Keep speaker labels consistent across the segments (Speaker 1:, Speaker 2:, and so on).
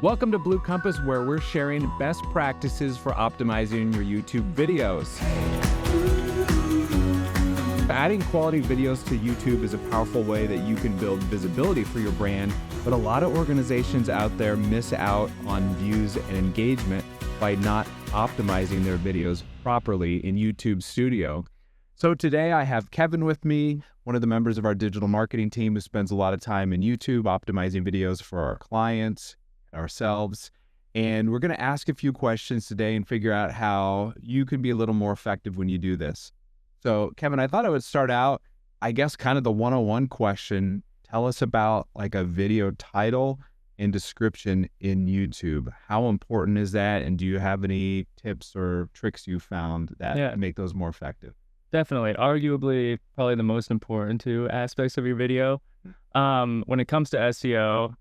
Speaker 1: Welcome to Blue Compass, where we're sharing best practices for optimizing your YouTube videos. Adding quality videos to YouTube is a powerful way that you can build visibility for your brand, but a lot of organizations out there miss out on views and engagement by not optimizing their videos properly in YouTube Studio. So today I have Kevin with me, one of the members of our digital marketing team who spends a lot of time in YouTube optimizing videos for our clients, ourselves. And we're going to ask a few questions today and figure out how you can be a little more effective when you do this. So Kevin, I thought I would start out, I guess, kind of the 101 question. Tell us about like a video title and description in YouTube. How important is that? And do you have any tips or tricks you found that make those more effective?
Speaker 2: Definitely. Arguably, probably the most important two aspects of your video. When it comes to SEO,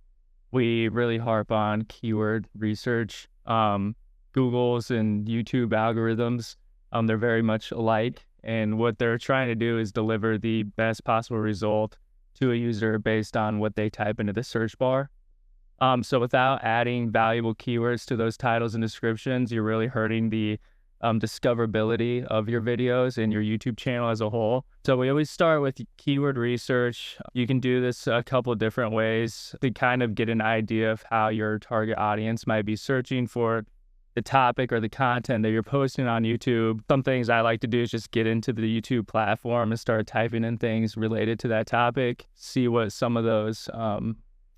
Speaker 2: we really harp on keyword research. Google's and YouTube algorithms, they're very much alike. And what they're trying to do is deliver the best possible result to a user based on what they type into the search bar. So without adding valuable keywords to those titles and descriptions, you're really hurting the discoverability of your videos and your YouTube channel as a whole. So we always start with keyword research. You can do this a couple of different ways to kind of get an idea of how your target audience might be searching for the topic or the content that you're posting on YouTube. Some things I like to do is just get into the YouTube platform and start typing in things related to that topic, see what some of those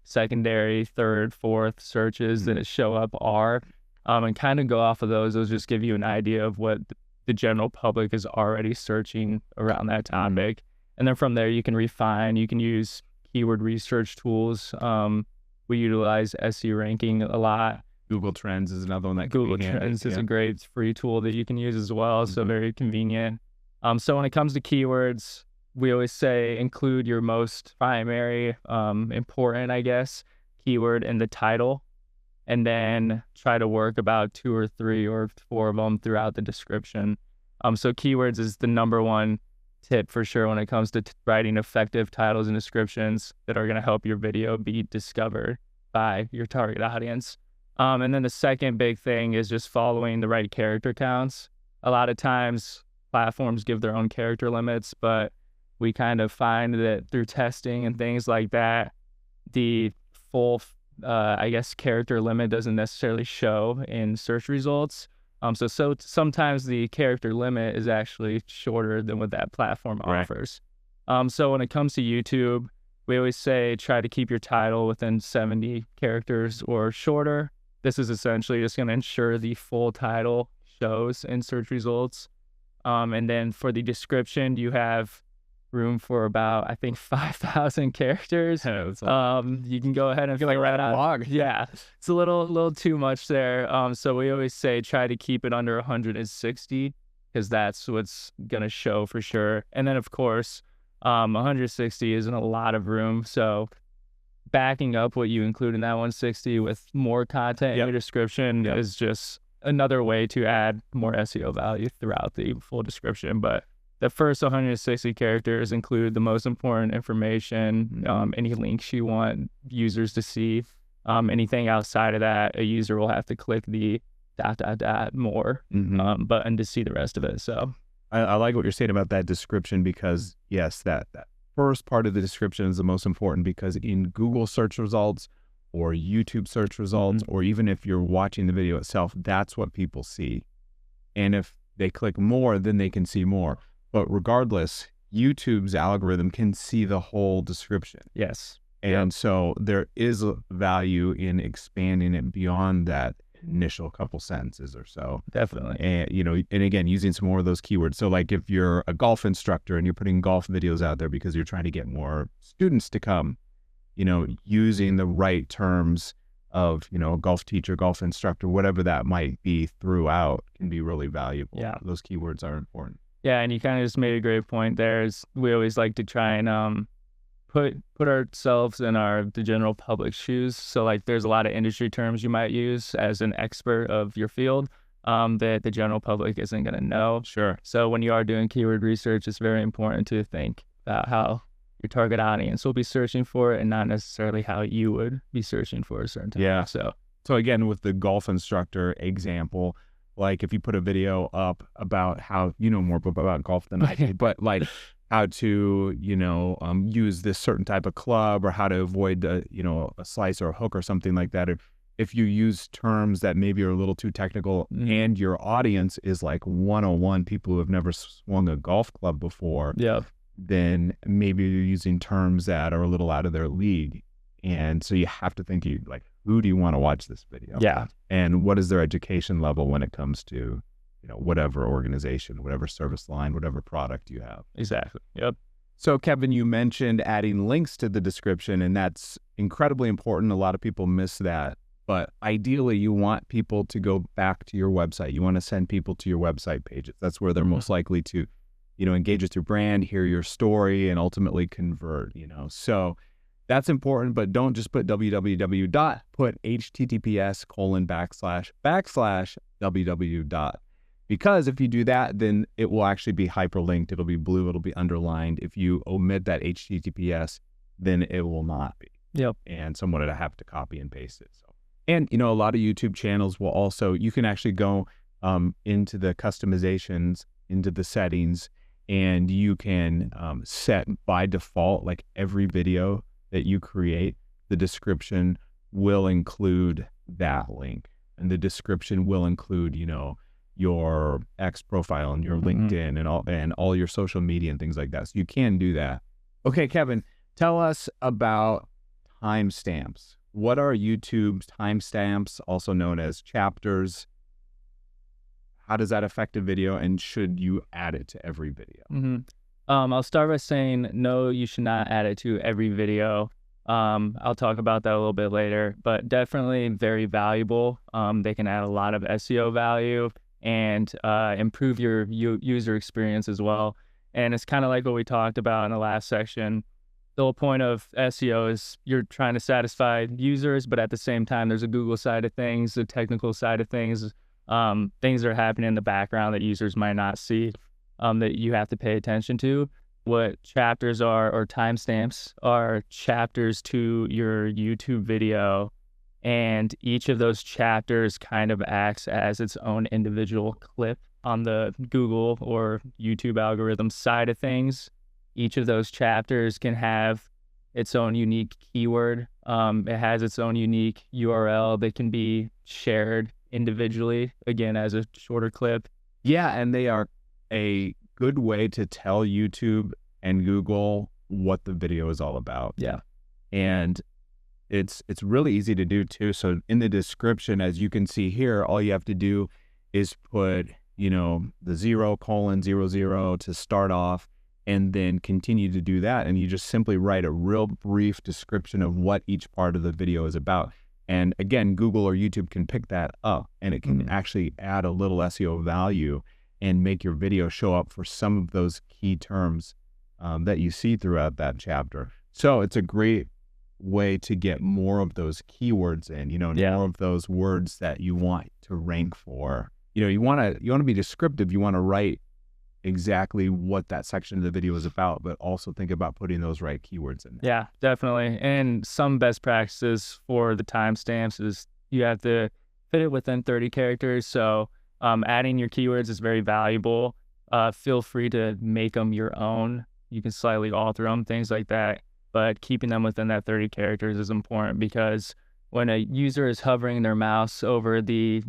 Speaker 2: secondary, third, fourth searches that show up are, and kind of go off of those. Those just give you an idea of what the general public is already searching around that topic. And then from there, you can refine. You can use keyword research tools. We utilize SEO ranking a lot.
Speaker 1: Google Trends is another one that
Speaker 2: Google Trends is a great free tool that you can use as well. So very convenient. So when it comes to keywords, we always say include your most primary, important, I guess, keyword in the title, and then try to work about 2 or 3 or 4 of them throughout the description. So keywords is the number one tip for sure when it comes to writing effective titles and descriptions that are going to help your video be discovered by your target audience. And then the second big thing is just following the right character counts. A lot of times platforms give their own character limits, but we kind of find that through testing and things like that, the full, I guess, character limit doesn't necessarily show in search results. So sometimes the character limit is actually shorter than what that platform offers. So when it comes to YouTube, we always say try to keep your title within 70 characters or shorter. This is essentially just going to ensure the full title shows in search results. And then for the description, you have room for about, I think, 5,000 characters. You can go ahead and like write out.
Speaker 1: Blog.
Speaker 2: Yeah, it's a little too much there. So we always say try to keep it under 160 because that's what's going to show for sure. And then, of course, 160 isn't a lot of room. So backing up what you include in that 160 with more content in your description is just another way to add more SEO value throughout the full description. But the first 160 characters include the most important information, any links you want users to see. Anything outside of that, a user will have to click the ... more button to see the rest of it. So
Speaker 1: I like what you're saying about that description because, yes, that first part of the description is the most important because in Google search results or YouTube search results, or even if you're watching the video itself, that's what people see. And if they click more, then they can see more. But regardless, YouTube's algorithm can see the whole description.
Speaker 2: Yes.
Speaker 1: And so there is a value in expanding it beyond that initial couple sentences or so.
Speaker 2: Definitely.
Speaker 1: And, and again, using some more of those keywords. So like if you're a golf instructor and you're putting golf videos out there because you're trying to get more students to come, using the right terms of, a golf teacher, golf instructor, whatever that might be throughout can be really valuable.
Speaker 2: Yeah.
Speaker 1: Those keywords are important.
Speaker 2: Yeah. And you kind of just made a great point there. Is we always like to try and, put ourselves in the general public shoes. So like there's a lot of industry terms you might use as an expert of your field that the general public isn't going to know.
Speaker 1: Sure.
Speaker 2: So when you are doing keyword research, it's very important to think about how your target audience will be searching for it and not necessarily how you would be searching for a certain topic.
Speaker 1: Yeah.
Speaker 2: So
Speaker 1: So again, with the golf instructor example, like if you put a video up about how, you know more about golf than I do, but like how to, use this certain type of club, or how to avoid a slice or a hook or something like that. Or if you use terms that maybe are a little too technical and your audience is like 101 people who have never swung a golf club before, then maybe you're using terms that are a little out of their league. And so you have to think, who do you want to watch this video?
Speaker 2: Yeah.
Speaker 1: And what is their education level when it comes to, whatever organization, whatever service line, whatever product you have.
Speaker 2: Exactly. Yep.
Speaker 1: So Kevin, you mentioned adding links to the description, and that's incredibly important. A lot of people miss that. But ideally, you want people to go back to your website. You want to send people to your website pages. That's where they're most likely to, engage with your brand, hear your story, and ultimately convert, So that's important, but don't just put www. Put https:///www. Because if you do that, then it will actually be hyperlinked. It'll be blue. It'll be underlined. If you omit that HTTPS, then it will not be.
Speaker 2: Yep.
Speaker 1: And someone would have to copy and paste it. So, and a lot of YouTube channels will also, you can actually go into the customizations, into the settings, and you can set by default, like every video that you create, the description will include that link, and the description will include, your X profile and your LinkedIn and all your social media and things like that. So you can do that. Okay, Kevin, tell us about timestamps. What are YouTube's timestamps, also known as chapters? How does that affect a video, and should you add it to every video?
Speaker 2: I'll start by saying, no, you should not add it to every video. I'll talk about that a little bit later, but definitely very valuable. They can add a lot of SEO value and improve your user experience as well. And it's kind of like what we talked about in the last section. The whole point of SEO is you're trying to satisfy users, but at the same time, there's a Google side of things, the technical side of things, things that are happening in the background that users might not see, that you have to pay attention to. What chapters are, or timestamps, are chapters to your YouTube video, and each of those chapters kind of acts as its own individual clip on the Google or YouTube algorithm side of things. Each of those chapters can have its own unique keyword. It has its own unique URL that can be shared individually, again, as a shorter clip.
Speaker 1: Yeah, and they are a good way to tell YouTube and Google what the video is all about.
Speaker 2: Yeah.
Speaker 1: And it's really easy to do too. So in the description, as you can see here, all you have to do is put, the 0:00 to start off, and then continue to do that. And you just simply write a real brief description of what each part of the video is about. And again, Google or YouTube can pick that up, and it can actually add a little SEO value and make your video show up for some of those key terms that you see throughout that chapter. So it's a great way to get more of those keywords in, more of those words that you want to rank for. You want to be descriptive. You want to write exactly what that section of the video is about, but also think about putting those right keywords in there.
Speaker 2: Yeah, definitely. And some best practices for the timestamps is you have to fit it within 30 characters. So adding your keywords is very valuable. Feel free to make them your own. You can slightly alter them, things like that. But keeping them within that 30 characters is important, because when a user is hovering their mouse over the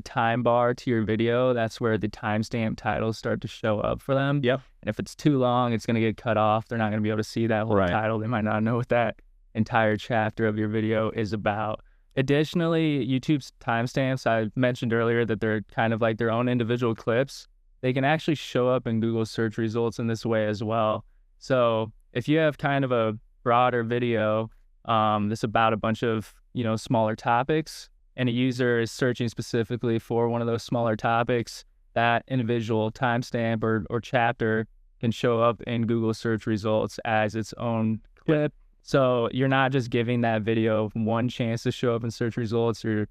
Speaker 2: time bar to your video, that's where the timestamp titles start to show up for them.
Speaker 1: Yep.
Speaker 2: And if it's too long, it's going to get cut off. They're not going to be able to see that whole title. They might not know what that entire chapter of your video is about. Additionally, YouTube's timestamps, I mentioned earlier that they're kind of like their own individual clips. They can actually show up in Google search results in this way as well. So if you have kind of a broader video that's about a bunch of, smaller topics, and a user is searching specifically for one of those smaller topics, that individual timestamp or chapter can show up in Google search results as its own clip. So you're not just giving that video one chance to show up in search results, you're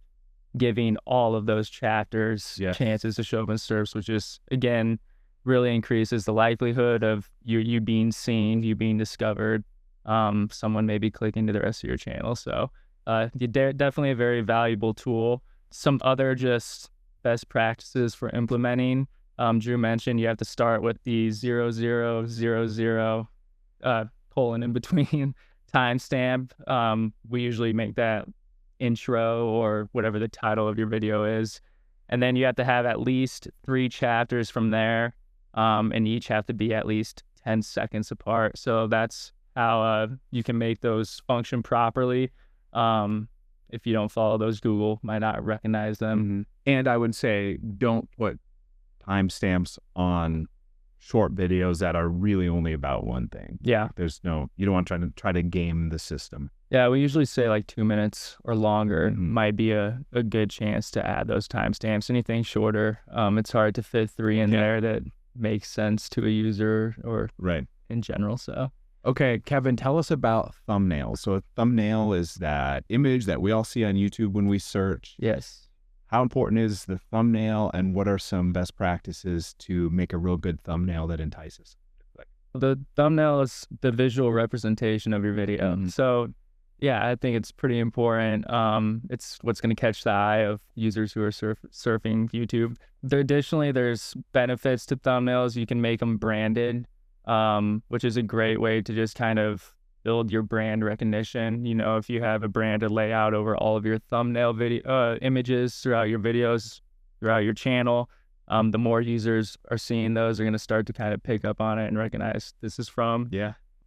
Speaker 2: giving all of those chapters chances to show up in SERPs, which is, again, really increases the likelihood of you being seen, you being discovered, someone maybe clicking to the rest of your channel. So Definitely a very valuable tool. Some other just best practices for implementing. Drew mentioned you have to start with the 0000 colon in between timestamp. We usually make that intro or whatever the title of your video is. And then you have to have at least 3 chapters from there, and each have to be at least 10 seconds apart. So that's how you can make those function properly. If you don't follow those, Google might not recognize them.
Speaker 1: Mm-hmm. And I would say don't put timestamps on short videos that are really only about one thing.
Speaker 2: Yeah.
Speaker 1: You don't want to try to game the system.
Speaker 2: Yeah, we usually say like 2 minutes or longer might be a good chance to add those timestamps. Anything shorter, it's hard to fit 3 in there that makes sense to a user or in general. So,
Speaker 1: okay, Kevin, tell us about thumbnails. So a thumbnail is that image that we all see on YouTube when we search.
Speaker 2: Yes.
Speaker 1: How important is the thumbnail, and what are some best practices to make a real good thumbnail that entices?
Speaker 2: The thumbnail is the visual representation of your video. So yeah, I think it's pretty important. It's what's going to catch the eye of users who are surfing YouTube. Additionally, there's benefits to thumbnails. You can make them branded, which is a great way to just kind of build your brand recognition. You know, if you have a branded layout over all of your thumbnail video images throughout your videos, throughout your channel, the more users are seeing those, they're going to start to kind of pick up on it and recognize this is from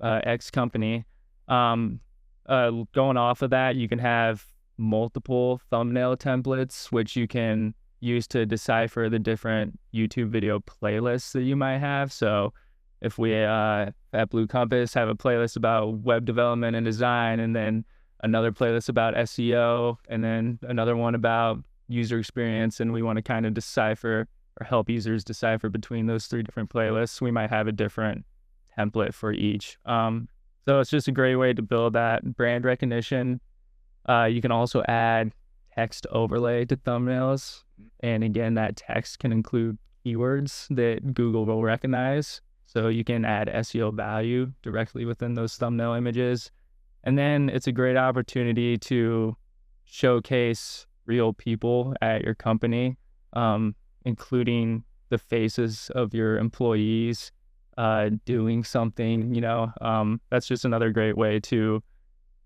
Speaker 2: X company. Going off of that, you can have multiple thumbnail templates, which you can use to decipher the different YouTube video playlists that you might have. So if we at Blue Compass have a playlist about web development and design, and then another playlist about SEO, and then another one about user experience, and we want to kind of decipher or help users decipher between those 3 different playlists, we might have a different template for each. So it's just a great way to build that brand recognition. You can also add text overlay to thumbnails. And again, that text can include keywords that Google will recognize. So you can add SEO value directly within those thumbnail images. And then it's a great opportunity to showcase real people at your company, including the faces of your employees doing something, that's just another great way to,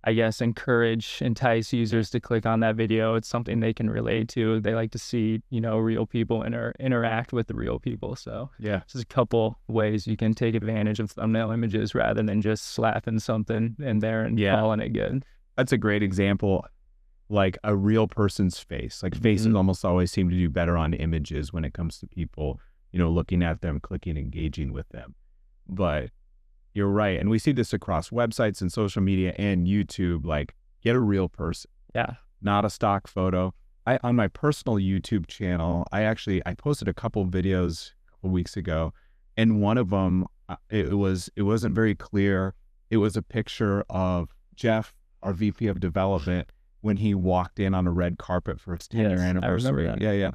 Speaker 2: I guess, entice users to click on that video. It's something they can relate to. They like to see, real people interact with the real people. So
Speaker 1: yeah,
Speaker 2: just a couple ways you can take advantage of thumbnail images rather than just slapping something in there and calling it good.
Speaker 1: That's a great example. Like a real person's face. Like faces almost always seem to do better on images when it comes to people, looking at them, clicking, engaging with them. But you're right. And we see this across websites and social media and YouTube, like get a real person.
Speaker 2: Yeah.
Speaker 1: Not a stock photo. On my personal YouTube channel, I posted a couple videos a couple weeks ago, and one of them, it wasn't very clear. It was a picture of Jeff, our VP of development, when he walked in on a red carpet for his 10-year anniversary.
Speaker 2: I remember that.
Speaker 1: Yeah.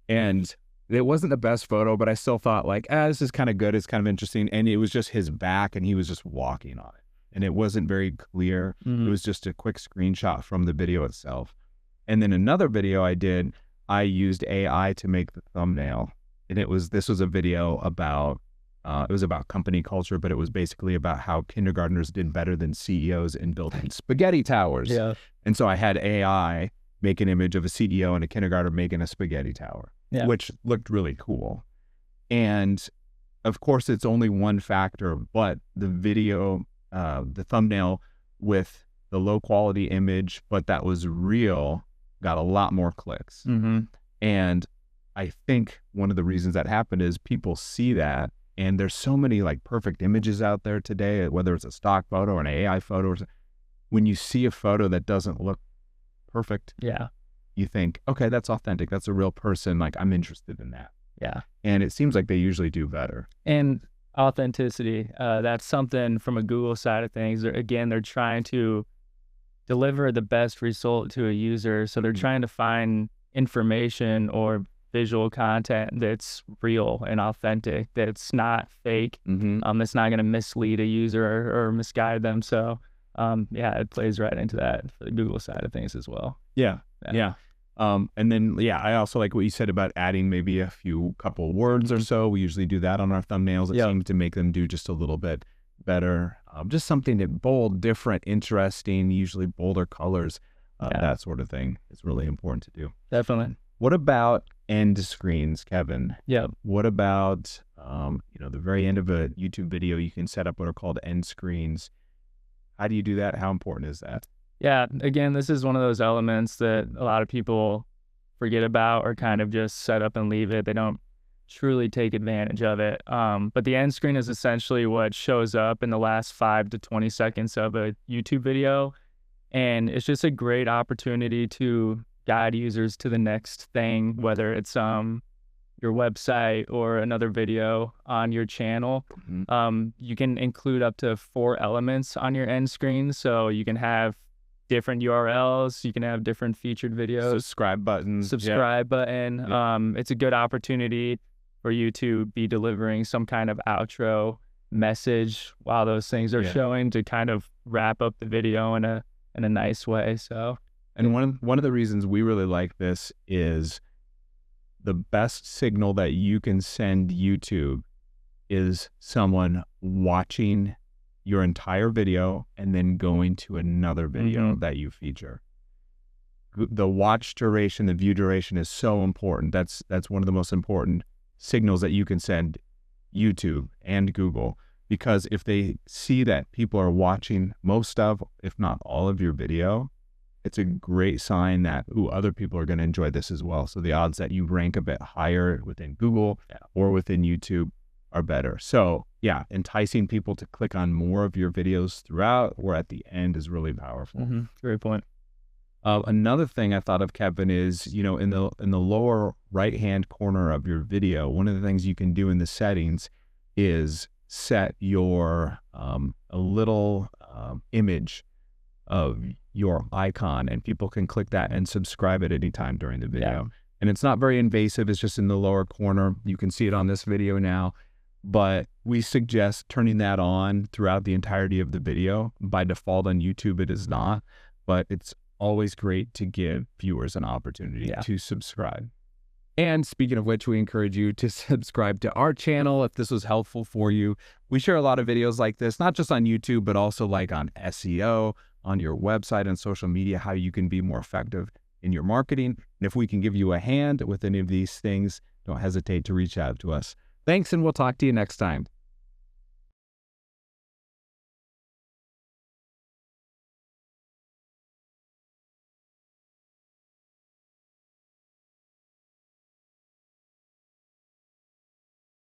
Speaker 1: And it wasn't the best photo, but I still thought like, this is kind of good. It's kind of interesting. And it was just his back and he was just walking on it. And it wasn't very clear. It was just a quick screenshot from the video itself. And then another video I did, I used AI to make the thumbnail. And this was a video about, it was about company culture, but it was basically about how kindergartners did better than CEOs in building spaghetti towers.
Speaker 2: Yeah.
Speaker 1: And so I had AI make an image of a CEO and a kindergartner making a spaghetti tower, which looked really cool. And of course, it's only one factor, but the video, the thumbnail with the low quality image, but that was real, got a lot more clicks. And I think one of the reasons that happened is people see that, and there's so many like perfect images out there today, whether it's a stock photo or an AI photo. When you see a photo that doesn't look perfect, you think, okay, that's authentic. That's a real person. Like, I'm interested in that.
Speaker 2: Yeah.
Speaker 1: And it seems like they usually do better.
Speaker 2: And authenticity, that's something from a Google side of things. Again, they're trying to deliver the best result to a user. So they're trying to find information or visual content that's real and authentic, that's not fake, that's not going to mislead a user or misguide them. So Yeah, it plays right into that for the Google side of things as well.
Speaker 1: Yeah.
Speaker 2: Yeah.
Speaker 1: Yeah. And then, yeah, I also like what you said about adding maybe a couple words or so. We usually do that on our thumbnails. It
Speaker 2: Yeah.
Speaker 1: seems to make them do just a little bit better. Just something that bold, different, interesting, usually bolder colors,
Speaker 2: Yeah.
Speaker 1: that sort of thing is really important to do.
Speaker 2: Definitely.
Speaker 1: What about end screens, Kevin?
Speaker 2: Yeah.
Speaker 1: What about, the very end of a YouTube video, you can set up what are called end screens. How do you do that? How important is that?
Speaker 2: Yeah, again, this is one of those elements that a lot of people forget about or kind of just set up and leave it. They don't truly take advantage of it. But the end screen is essentially what shows up in the last 5 to 20 seconds of a YouTube video. And it's just a great opportunity to guide users to the next thing, whether it's your website or another video on your channel. You can include up to 4 elements on your end screen. So you can have different URLs, you can have different featured videos,
Speaker 1: Subscribe buttons.
Speaker 2: button. It's a good opportunity for you to be delivering some kind of outro message while those things are showing to kind of wrap up the video in a nice way. So,
Speaker 1: and one of the reasons we really like this is the best signal that you can send YouTube is someone watching your entire video and then going to another video that you feature. The watch duration, the view duration is so important. That's one of the most important signals that you can send YouTube and Google, because if they see that people are watching most of, if not all of your video, it's a great sign that, other people are going to enjoy this as well. So the odds that you rank a bit higher within Google or within YouTube are better. So yeah, enticing people to click on more of your videos throughout or at the end is really powerful.
Speaker 2: Great point.
Speaker 1: Another thing I thought of, Kevin, is, in the lower right-hand corner of your video, one of the things you can do in the settings is set your a little image of your icon, and people can click that and subscribe at any time during the video. And it's not very invasive. It's just in the lower corner. You can see it on this video now, but we suggest turning that on throughout the entirety of the video. By default on YouTube, it is not, but it's always great to give viewers an opportunity to subscribe. And speaking of which, we encourage you to subscribe to our channel if this was helpful for you. We share a lot of videos like this, not just on YouTube, but also like on SEO, on your website and social media, how you can be more effective in your marketing. And if we can give you a hand with any of these things, don't hesitate to reach out to us. Thanks, and we'll talk to you next time.